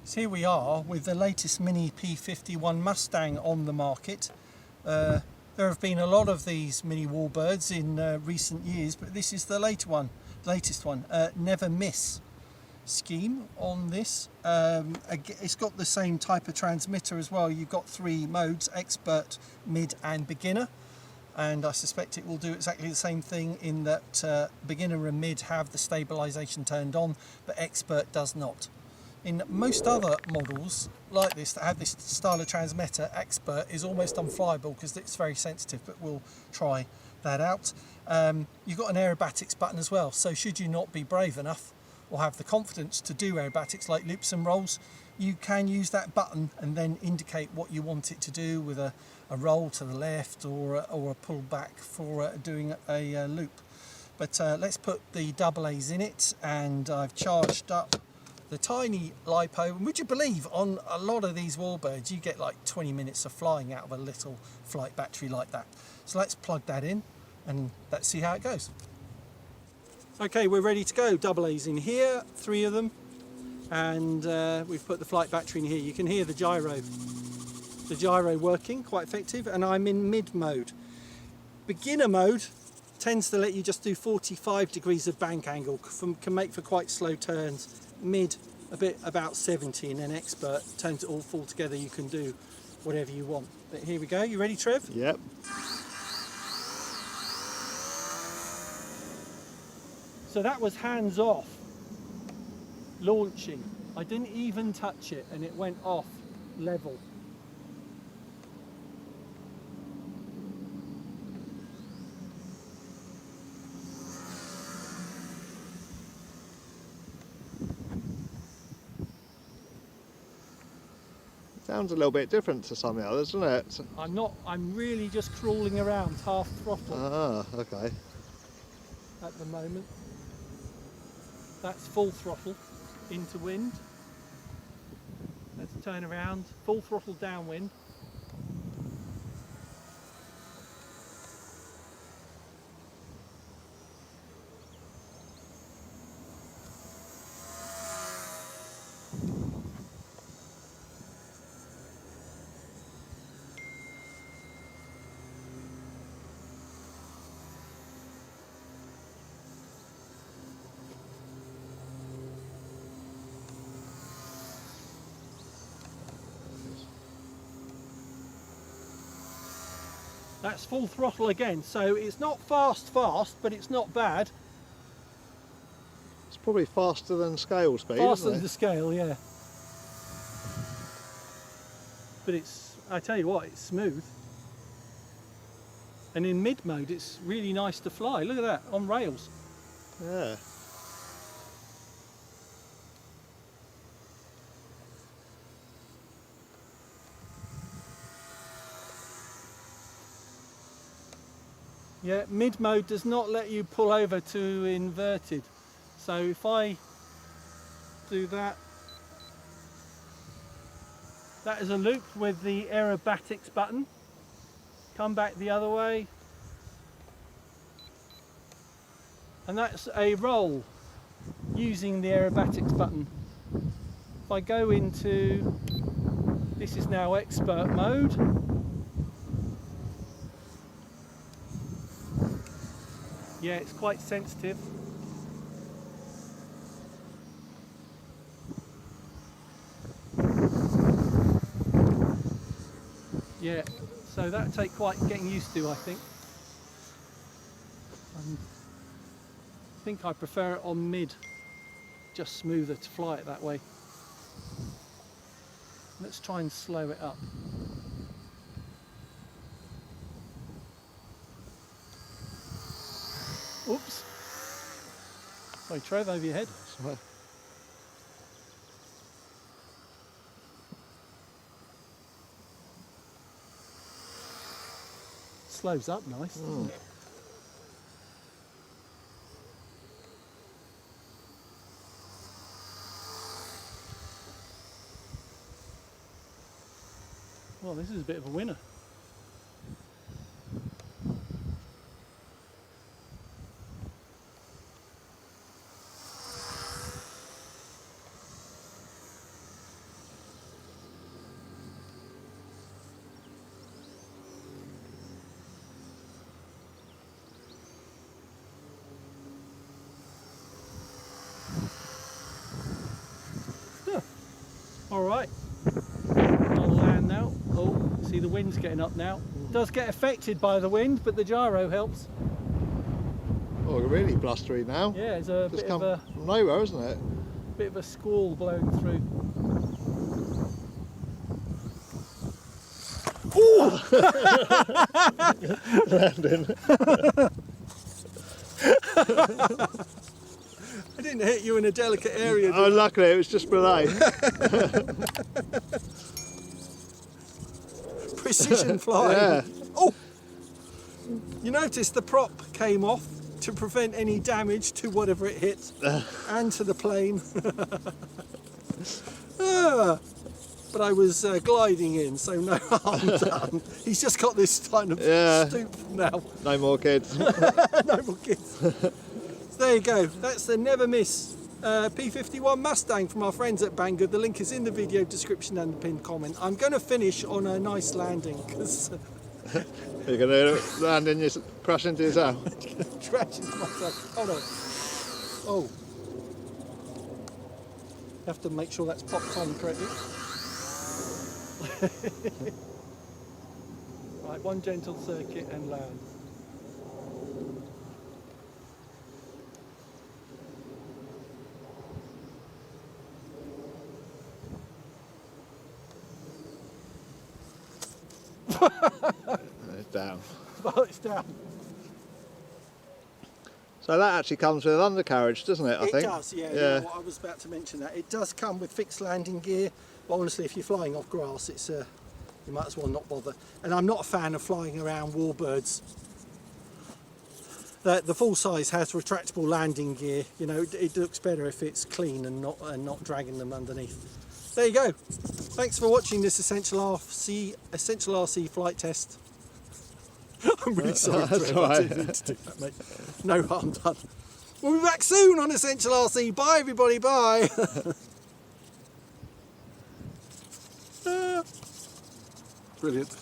So here we are with the latest Mini P51 Mustang on the market. There have been a lot of these Mini Warbirds in recent years, but this is the latest one. Never miss scheme on this. It's got the same type of transmitter as well. You've got 3 modes: expert, mid and beginner. And I suspect it will do exactly the same thing in that beginner and mid have the stabilisation turned on, but expert does not. In most other models like this that have this style of transmitter, expert is almost unflyable because it's very sensitive, but we'll try that out. You've got an aerobatics button as well, so should you not be brave enough or have the confidence to do aerobatics like loops and rolls, you can use that button and then indicate what you want it to do with a roll to the left or a pull back for doing a loop. But let's put the AA's in it, and I've charged up the tiny LiPo. And would you believe, on a lot of these Warbirds you get like 20 minutes of flying out of a little flight battery like that. So let's plug that in and let's see how it goes. Okay, we're ready to go. AA's in here, 3 of them, and we've put the flight battery in here. You can hear the gyro working, quite effective, and I'm in mid mode. Beginner mode tends to let you just do 45 degrees of bank angle, can make for quite slow turns. Mid a bit about 70, and then expert turns it all full together. You can do whatever you want. But here we go. You ready, Trev? Yep. So that was hands off launching. I didn't even touch it and it went off level. Sounds a little bit different to some of the others, doesn't it? I'm really just crawling around half throttle. Ah, okay. At the moment. That's full throttle into wind. Let's turn around, full throttle downwind. That's full throttle again, so it's not fast, but it's not bad. It's probably faster than scale speed, Faster isn't it? than the scale, yeah. But it's, I tell you what, it's smooth. And in mid mode, it's really nice to fly. Look at that, on rails. Yeah. Yeah, mid mode does not let you pull over to inverted. So if I do that, that is a loop with the Aerobatics button. Come back the other way. And that's a roll using the Aerobatics button. If I go into, this is now expert mode. Yeah, it's quite sensitive. Yeah, so that'll take quite getting used to, I think. I think I prefer it on mid, just smoother to fly it that way. Let's try and slow it up. Oops. Sorry, Trev, over your head. Right. Slows up nice, doesn't it? Well, this is a bit of a winner. All right, I'll land now. Oh, see the wind's getting up now. Does get affected by the wind, but the gyro helps. Oh, really blustery now. Yeah, it's a Just bit come of a from nowhere, isn't it? bit of a squall blowing through. Ooh! Landing. I didn't hit you in a delicate area. Oh, luckily it was just below. Precision flying. Yeah. Oh! You notice the prop came off to prevent any damage to whatever it hit and to the plane. But I was gliding in, so no harm done. He's just got this kind of stoop now. No more kids. No more kids. So there you go. That's the never miss P51 Mustang from our friends at Banggood. The link is in the video description and the pinned comment. I'm going to finish on a nice landing because You're going to land and you crash into yourself. crash into myself. Hold on. Oh. Have to make sure that's popped on correctly. Right, one gentle circuit and land. It's down. Oh, it's down. So that actually comes with undercarriage, doesn't it? I think. It does, yeah. I was about to mention that. It does come with fixed landing gear, but honestly, if you're flying off grass, it's you might as well not bother. And I'm not a fan of flying around Warbirds. The full size has retractable landing gear. You know, it looks better if it's clean and not dragging them underneath. There you go. Thanks for watching this Essential RC flight test. I'm really sorry, Trevor. I didn't mean to do that, mate. No harm done. We'll be back soon on Essential RC. Bye, everybody. Bye. Brilliant.